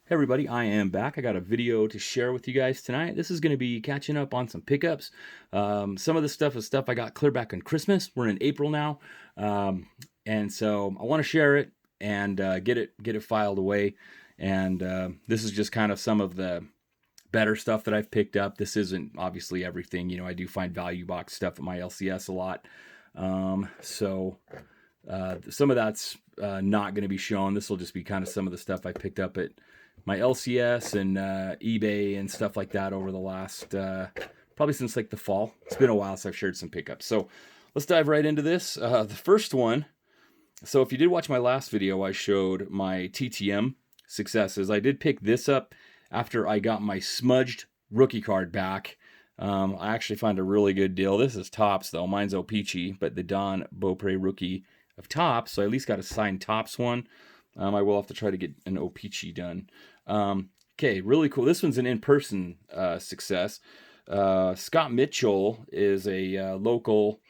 Hey everybody, I am back. I got a video to share with you guys tonight. This is going to be catching up on some pickups. Some of the stuff is stuff I got clear back on Christmas. We're in April now, and so I want to share it and get it filed away. And this is just kind of some of the better stuff that I've picked up. This isn't obviously everything. I do find value box stuff at my LCS a lot. Some of that's not going to be shown. This will just be kind of some of the stuff I picked up at my LCS and eBay and stuff like that over the last probably since like the fall. It's been a while since I've shared some pickups. So let's dive right into this. The first one. So if you did watch my last video, I showed my TTM successes. I did pick this up after I got my smudged rookie card back. I actually found a really good deal. This is Topps though. Mine's O-Pee-Chee, but the Don Beaupre rookie of Topps. So I at least got a signed Topps one. I will have to try to get an O-Pee-Chee done. Okay, really cool. This one's an in-person success. Scott Mitchell is a local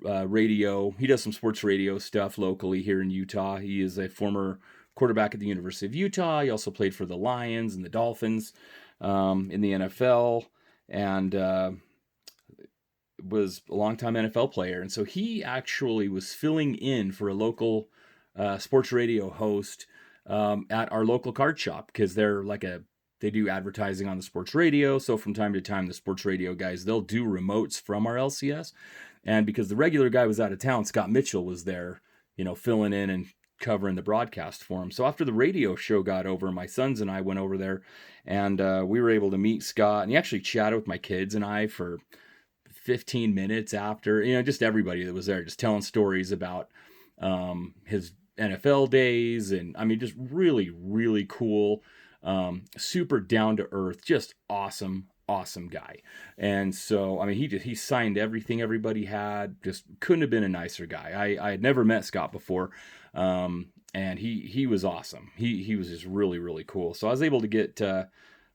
radio. He does some sports radio stuff locally here in Utah. He is a former quarterback at the University of Utah. He also played for the Lions and the Dolphins in the NFL, and was a longtime NFL player. And so he actually was filling in for a local sports radio host at our local card shop because they do advertising on the sports radio. So from time to time, the sports radio guys, they'll do remotes from our LCS. And because the regular guy was out of town, Scott Mitchell was there, filling in and covering the broadcast for him. So after the radio show got over, my sons and I went over there and we were able to meet Scott. And he actually chatted with my kids and I for 15 minutes after, just everybody that was there, just telling stories about his NFL days. And I mean, just really, really cool, super down to earth, just awesome guy. And so, I mean, he signed everything everybody had, just couldn't have been a nicer guy. I had never met Scott before. And he was awesome. He was just really, really cool. So I was able to get,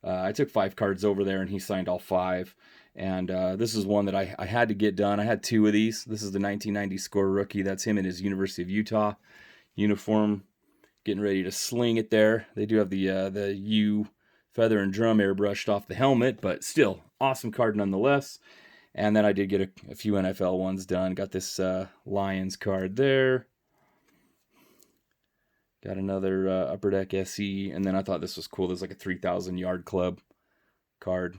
I took 5 cards over there and he signed all 5. And this is one that I had to get done. I had 2 of these. This is the 1990 score rookie. That's him in his University of Utah uniform, getting ready to sling it there. They do have the U feather and drum airbrushed off the helmet, but still awesome card nonetheless. And then I did get a few NFL ones done. Got this Lions card there. Got another Upper Deck SE, and then I thought this was cool. There's like a 3,000 yard club card.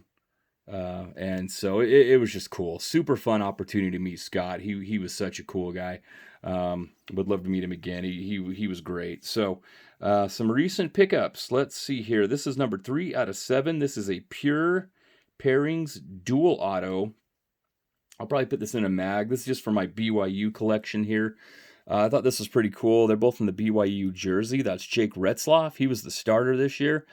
And so it was just cool. Super fun opportunity to meet Scott. He was such a cool guy. Would love to meet him again. He was great. So some recent pickups. Let's see here. This is number 3 out of 7. This is a Pure Pairings Dual Auto. I'll probably put this in a mag. This is just for my BYU collection here. I thought this was pretty cool. They're both in the BYU jersey. That's Jake Retzloff. He was the starter this year.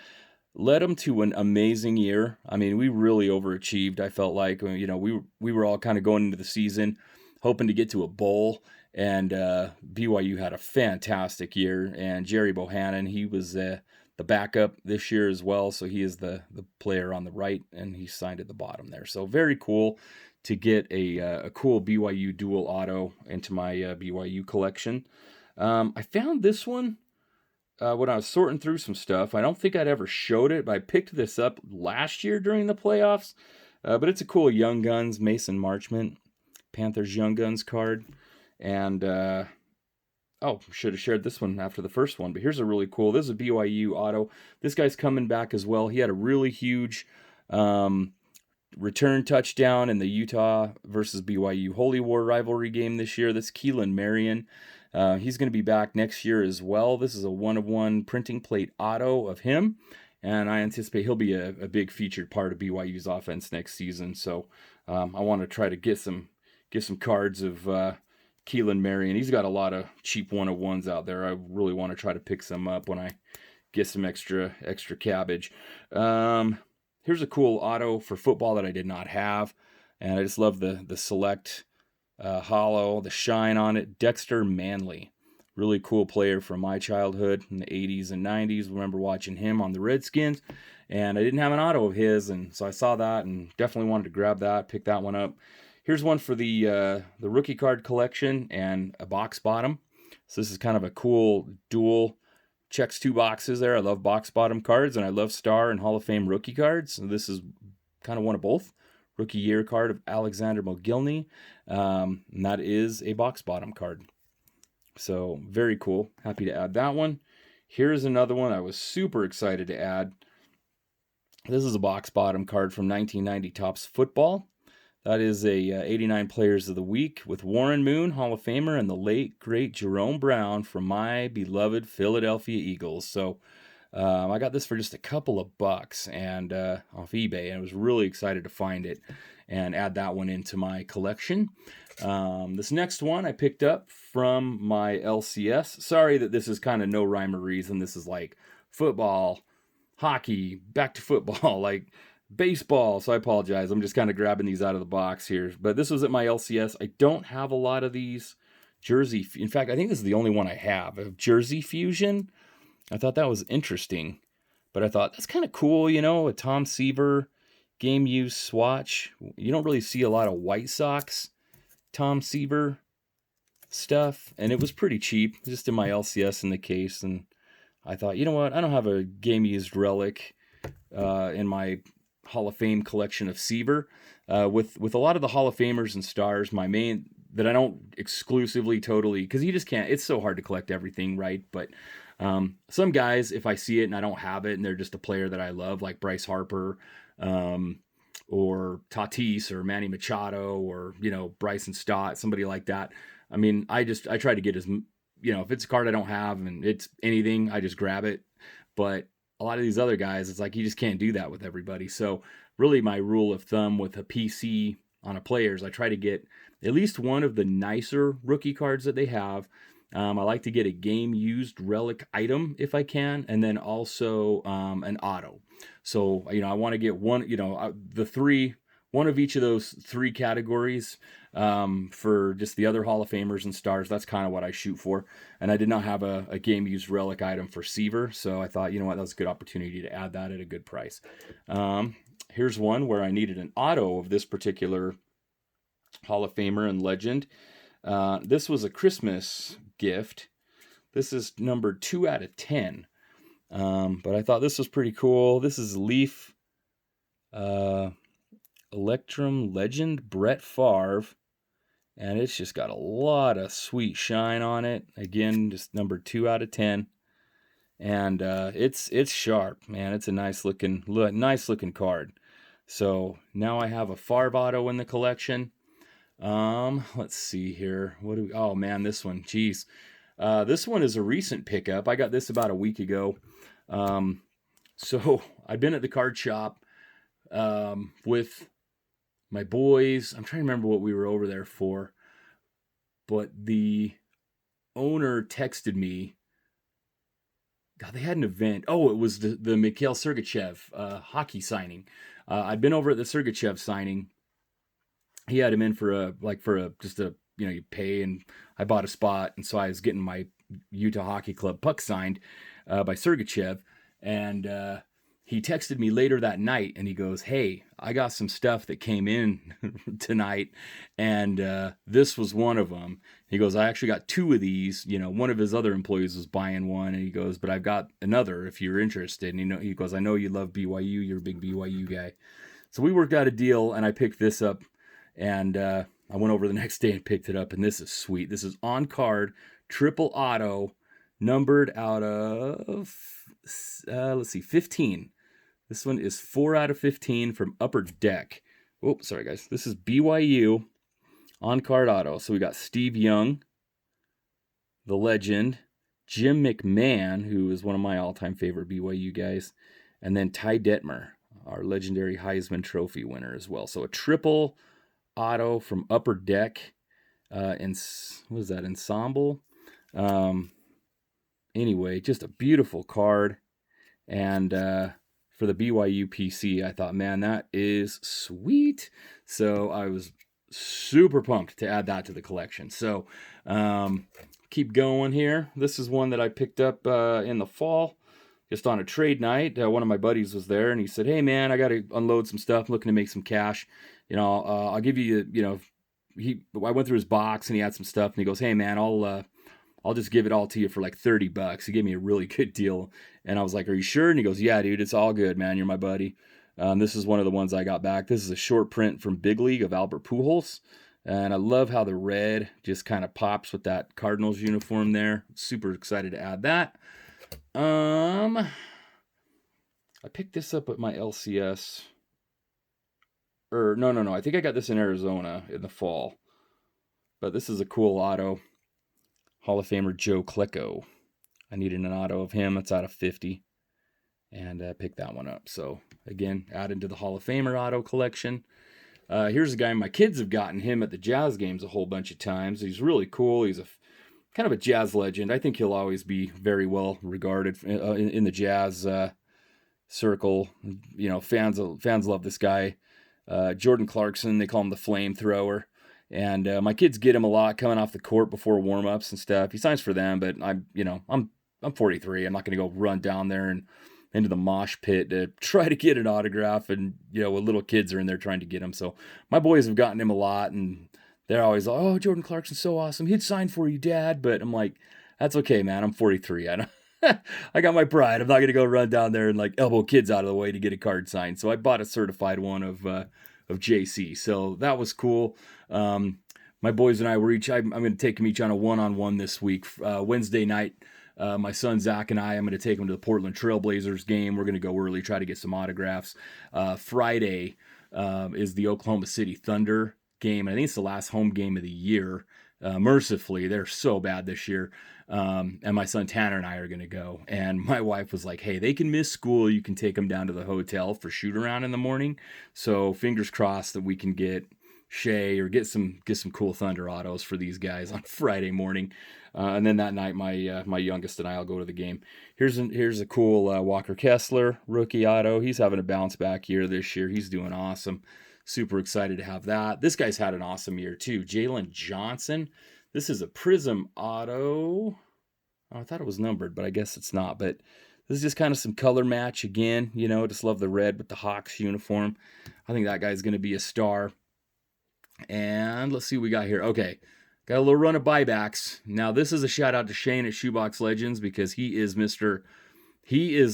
Led them to an amazing year. I mean, we really overachieved. I felt like, we were all kind of going into the season hoping to get to a bowl, and BYU had a fantastic year. And Jerry Bohannon, he was the backup this year as well, so he is the player on the right, and he signed at the bottom there. So very cool to get a cool BYU dual auto into my BYU collection. I found this one when I was sorting through some stuff. I don't think I'd ever showed it, but I picked this up last year during the playoffs. But it's a cool Young Guns Mason Marchment Panthers Young Guns card. And, should have shared this one after the first one. But here's a really cool, this is a BYU auto. This guy's coming back as well. He had a really huge return touchdown in the Utah versus BYU Holy War rivalry game this year. That's Keelan Marion. He's going to be back next year as well. This is a 1-of-1 printing plate auto of him, and I anticipate he'll be a big featured part of BYU's offense next season. So I want to try to get some cards of Keelan Marion. He's got a lot of cheap 1-of-1s out there. I really want to try to pick some up when I get some extra cabbage. Here's a cool auto for football that I did not have, and I just love the select hollow, the shine on it. Dexter Manley, really cool player from my childhood in the 80s and 90s. Remember watching him on the Redskins, and I didn't have an auto of his, and so I saw that and definitely wanted to grab that, pick that one up. Here's one for the rookie card collection and a box bottom. So this is kind of a cool dual checks 2 boxes there. I love box bottom cards, and I love Star and Hall of Fame rookie cards. And this is kind of one of both. Rookie year card of Alexander Mogilny, and that is a box bottom card. So very cool. Happy to add that one. Here's another one I was super excited to add. This is a box bottom card from 1990 Topps Football. That is a 89 Players of the Week with Warren Moon, Hall of Famer, and the late, great Jerome Brown from my beloved Philadelphia Eagles. So I got this for just a couple of bucks and off eBay, and I was really excited to find it and add that one into my collection. This next one I picked up from my LCS. Sorry that this is kind of no rhyme or reason. This is like football, hockey, back to football, like baseball. So I apologize. I'm just kind of grabbing these out of the box here. But this was at my LCS. I don't have a lot of these jersey. In fact, I think this is the only one I have of Jersey Fusion. I thought that was interesting, but I thought that's kind of cool, you know, a Tom Seaver game use swatch. You don't really see a lot of White Sox Tom Seaver stuff, and it was pretty cheap, just in my LCS in the case. And I thought, you know what, I don't have a game used relic in my Hall of Fame collection of Seaver. With a lot of the Hall of Famers and stars, my main that I don't exclusively totally, because you just can't. It's so hard to collect everything, right? But some guys, if I see it and I don't have it, and they're just a player that I love, like Bryce Harper, or Tatis, or Manny Machado, or Bryson Stott, somebody like that. I mean, I try to get as if it's a card I don't have and it's anything, I just grab it. But a lot of these other guys, it's like you just can't do that with everybody. So really, my rule of thumb with a PC on a player is I try to get at least one of the nicer rookie cards that they have. I like to get a game used relic item if I can, and then also an auto. So I want to get one, one of each of those 3 categories for just the other Hall of Famers and stars. That's kind of what I shoot for. And I did not have a game used relic item for Seaver, so I thought, you know what, that was a good opportunity to add that at a good price. Here's one where I needed an auto of this particular Hall of Famer and legend. This was a Christmas gift. This is numbered 2 out of 10. But I thought this was pretty cool. This is Leaf Electrum Legend Brett Favre, and it's just got a lot of sweet shine on it. Again, just numbered 2 out of 10. And it's sharp, man. It's a nice looking card. So now I have a Favre auto in the collection. Let's see here. Oh man, this one, geez. This one is a recent pickup. I got this about a week ago. So I've been at the card shop, with my boys. I'm trying to remember what we were over there for, but the owner texted me. God, they had an event. Oh, it was the Mikhail Sergachev, hockey signing. I'd been over at the Sergachev signing. He had him in for you pay, and I bought a spot, and so I was getting my Utah Hockey Club puck signed by Sergachev, and he texted me later that night, and he goes, "Hey, I got some stuff that came in tonight, and this was one of them." He goes, "I actually got 2 of these. One of his other employees was buying one," and he goes, "But I've got another if you're interested." And he goes, "I know you love BYU. You're a big BYU guy." So we worked out a deal, and I picked this up. And I went over the next day and picked it up, and this is sweet. This is on card, triple auto, numbered out of, 15. This one is 4 out of 15 from Upper Deck. Oh, sorry, guys. This is BYU on card auto. So we got Steve Young, the legend, Jim McMahon, who is one of my all-time favorite BYU guys, and then Ty Detmer, our legendary Heisman Trophy winner as well. So a triple auto from Upper Deck, and what is that, Ensemble? Anyway, just a beautiful card. And for the BYU PC, I thought, man, that is sweet. So I was super pumped to add that to the collection. So keep going here. This is one that I picked up in the fall, just on a trade night. One of my buddies was there, and he said, "Hey, man, I got to unload some stuff. I'm looking to make some cash. I'll give you, I went through his box, and he had some stuff, and he goes, "Hey, man, I'll I'll just give it all to you for like $30. He gave me a really good deal. And I was like, are you sure? And he goes, yeah, dude, it's all good, man. You're my buddy. This is one of the ones I got back. This is a short print from Big League of Albert Pujols. And I love how the red just kind of pops with that Cardinals uniform there. Super excited to add that. I picked this up at my LCS. No. I think I got this in Arizona in the fall. But this is a cool auto. Hall of Famer Joe Klecko. I needed an auto of him. It's out of 50. And I picked that one up. So, again, added to the Hall of Famer auto collection. Here's a guy, my kids have gotten him at the Jazz games a whole bunch of times. He's really cool. He's kind of a Jazz legend. I think he'll always be very well regarded in the Jazz circle. You know, fans love this guy. Jordan Clarkson, they call him the flamethrower. And my kids get him a lot coming off the court before warm-ups and stuff. He signs for them, but I'm 43. I'm not going to go run down there and into the mosh pit to try to get an autograph. And, when little kids are in there trying to get him. So my boys have gotten him a lot, and they're always like, oh, Jordan Clarkson's so awesome. He'd sign for you, Dad. But I'm like, that's okay, man. I'm 43. I got my pride. I'm not going to go run down there and like elbow kids out of the way to get a card signed. So I bought a certified one of JC. So that was cool. My boys and I were I'm going to take them each on a one-on-one this week. Wednesday night, my son Zach and I'm going to take him to the Portland Trailblazers game. We're going to go early, try to get some autographs. Friday is the Oklahoma City Thunder game. I think it's the last home game of the year. Mercifully, they're so bad this year. And my son Tanner and I are going to go. And my wife was like, hey, they can miss school. You can take them down to the hotel for shoot around in the morning. So fingers crossed that we can get Shea or get some cool Thunder autos for these guys on Friday morning. And then that night, my youngest and I will go to the game. Here's a cool Walker Kessler rookie auto. He's having a bounce back year this year. He's doing awesome. Super excited to have that. This guy's had an awesome year too. Jalen Johnson. This is a Prism auto. Oh, I thought it was numbered, but I guess it's not. But this is just kind of some color match again. Just love the red with the Hawks uniform. I think that guy's going to be a star. And let's see what we got here. Okay, got a little run of buybacks. Now, this is a shout out to Shane at Shoebox Legends because he is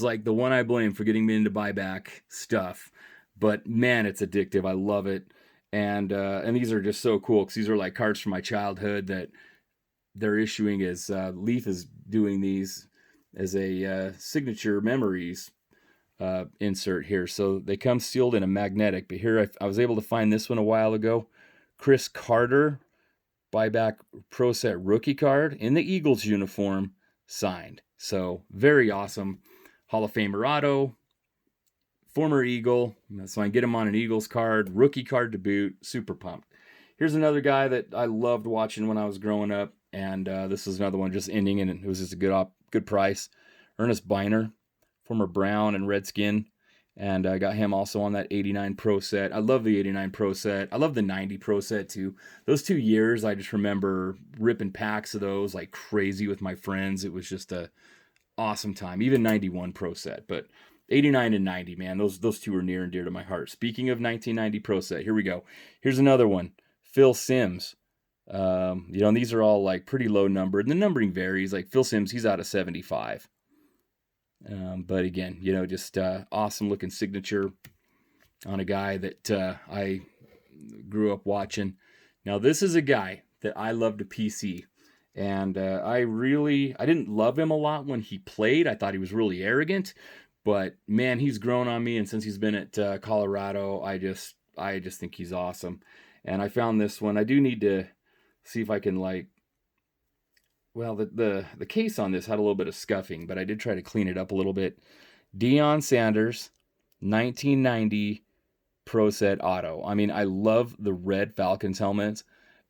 like the one I blame for getting me into buyback stuff. But man, it's addictive. I love it. And these are just so cool because these are like cards from my childhood that they're issuing as Leaf is doing these as a signature memories insert here. So they come sealed in a magnetic. But here I was able to find this one a while ago. Chris Carter, buyback Pro Set rookie card in the Eagles uniform, signed. So very awesome. Hall of Famer auto, former Eagle. So I can get him on an Eagles card, rookie card to boot. Super pumped. Here's another guy that I loved watching when I was growing up. And this is another one just ending, and it was just a good price. Ernest Biner, former Brown and Redskin. And I got him also on that 89 Pro Set. I love the 89 Pro Set. I love the 90 Pro Set too. Those 2 years, I just remember ripping packs of those like crazy with my friends. It was just a awesome time. Even 91 Pro Set. But 89 and 90, man, those two are near and dear to my heart. Speaking of 1990 Pro Set, here we go. Here's another one. Phil Simms. And these are all like pretty low numbered. And the numbering varies. Like Phil Simms, he's out of 75. But again, just awesome looking signature on a guy that I grew up watching. Now, this is a guy that I love to PC. And I didn't love him a lot when he played. I thought he was really arrogant. But, man, he's grown on me. And since he's been at Colorado, I just think he's awesome. And I found this one. I do need to see if I can the case on this had a little bit of scuffing, but I did try to clean it up a little bit. Deion Sanders, 1990 Pro Set auto. I mean, I love the red Falcons helmets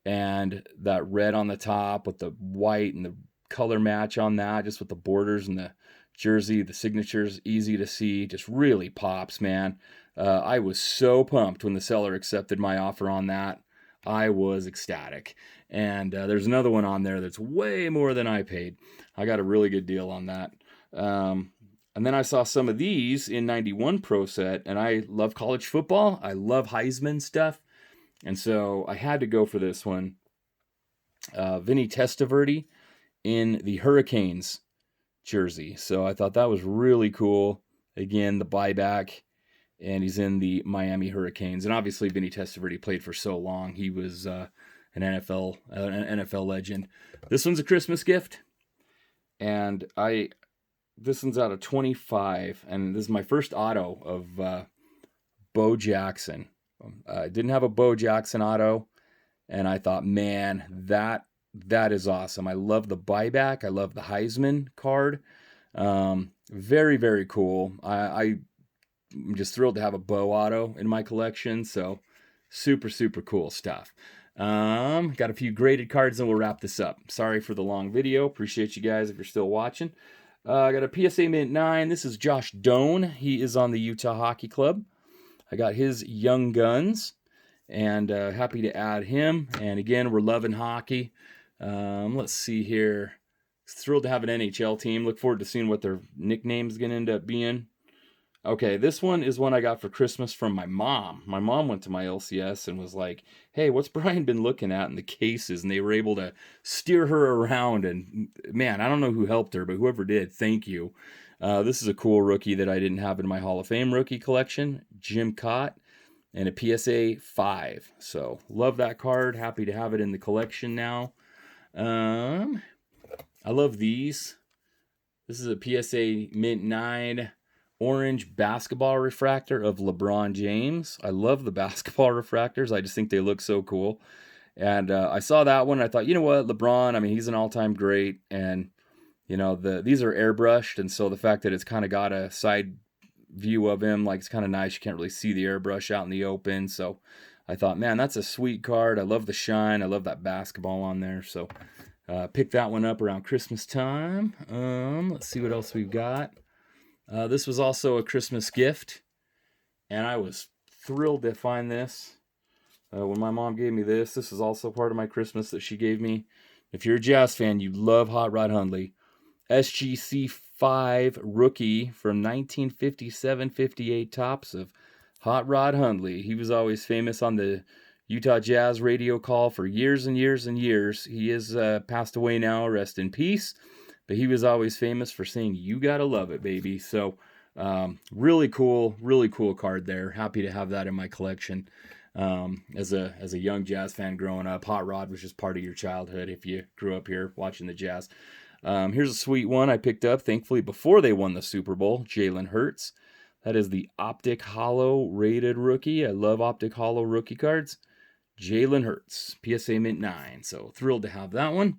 and that red on the top with the white and the color match on that, just with the borders and the jersey, the signatures, easy to see, just really pops, man. I was so pumped when the seller accepted my offer on that. I was ecstatic. And there's another one on there that's way more than I paid. I got a really good deal on that. And then I saw some of these in 91 Pro Set, and I love college football. I love Heisman stuff. And so I had to go for this one. Vinny Testaverde in the Hurricanes jersey. So I thought that was really cool. Again, the buyback, and he's in the Miami Hurricanes. And obviously, Vinny Testaverde played for so long. He was an NFL legend. This one's a Christmas gift, and this one's out of 25, and this is my first auto of Bo Jackson. I didn't have a Bo Jackson auto, and I thought, man, that is awesome. I love the buyback. I love the Heisman card. Very, very cool. I'm just thrilled to have a Bo auto in my collection. So super, super cool stuff. Got a few graded cards, and we'll wrap this up. Sorry for the long video. Appreciate you guys if you're still watching. I got a PSA Mint 9. This is Josh Doan. He is on the Utah Hockey Club. I got his Young Guns, and happy to add him. And again, we're loving hockey. Let's see here. Thrilled to have an NHL team. Look forward to seeing what their nickname is going to end up being. Okay, this one is one I got for Christmas from my mom. My mom went to my LCS and was like, hey, what's Brian been looking at in the cases? And they were able to steer her around. And man, I don't know who helped her, but whoever did, thank you. This is a cool rookie that I didn't have in my Hall of Fame rookie collection, Jim Cott, and a PSA 5. So love that card. Happy to have it in the collection now. I love these. This is a PSA Mint 9 orange basketball refractor of LeBron James. I love the basketball refractors. I just think they look so cool. And I saw that one. And I thought, you know what, LeBron, I mean, he's an all-time great. And, you know, these are airbrushed. And so the fact that it's kind of got a side view of him, like, it's kind of nice. You can't really see the airbrush out in the open. So I thought, man, that's a sweet card. I love the shine. I love that basketball on there. So picked that one up around Christmas time. Let's see what else we've got. This was also a Christmas gift, and I was thrilled to find this. When my mom gave me this is also part of my Christmas that she gave me. If you're a Jazz fan, you love Hot Rod Hundley. SGC 5 rookie from 1957-58 tops of Hot Rod Hundley. He was always famous on the Utah Jazz radio call for years and years and years. He is passed away now, rest in peace. But he was always famous for saying, you gotta love it, baby. So really cool card there. Happy to have that in my collection. As a young Jazz fan growing up, Hot Rod was just part of your childhood if you grew up here watching the Jazz. Here's a sweet one I picked up, thankfully, before they won the Super Bowl, Jalen Hurts. That is the Optic Hollow rated rookie. I love Optic Hollow rookie cards. Jalen Hurts, PSA Mint 9. So thrilled to have that one.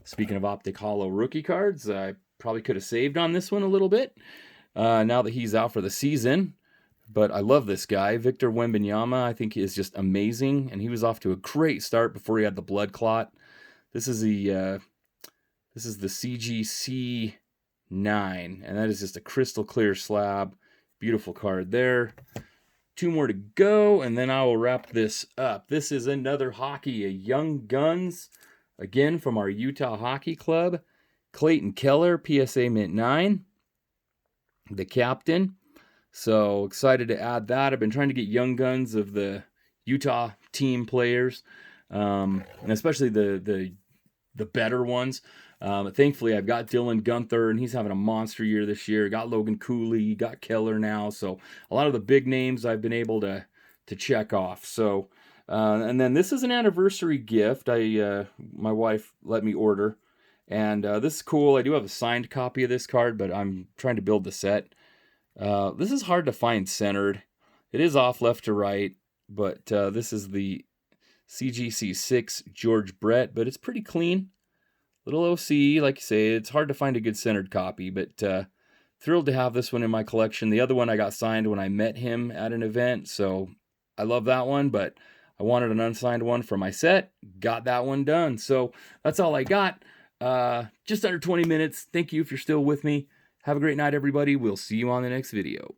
Speaking of Optic Hollow rookie cards, I probably could have saved on this one a little bit now that he's out for the season. But I love this guy. Victor Wembanyama, I think, is just amazing. And he was off to a great start before he had the blood clot. This is the CGC 9. And that is just a crystal clear slab. Beautiful card there. 2 more to go, and then I will wrap this up. This is another hockey, a Young Guns. Again, from our Utah Hockey Club. Clayton Keller, PSA Mint 9. The captain. So excited to add that. I've been trying to get Young Guns of the Utah team players. And especially the better ones. Thankfully, I've got Dylan Gunther, and he's having a monster year this year. Got Logan Cooley, got Keller now. So a lot of the big names I've been able to check off. So, and then this is an anniversary gift my wife let me order. And this is cool. I do have a signed copy of this card, but I'm trying to build the set. This is hard to find centered. It is off left to right, but this is the CGC 6 George Brett, but it's pretty clean. Little OC, like you say, it's hard to find a good centered copy, but thrilled to have this one in my collection. The other one I got signed when I met him at an event, so I love that one, but I wanted an unsigned one for my set. Got that one done. So that's all I got. Just under 20 minutes. Thank you if you're still with me. Have a great night, everybody. We'll see you on the next video.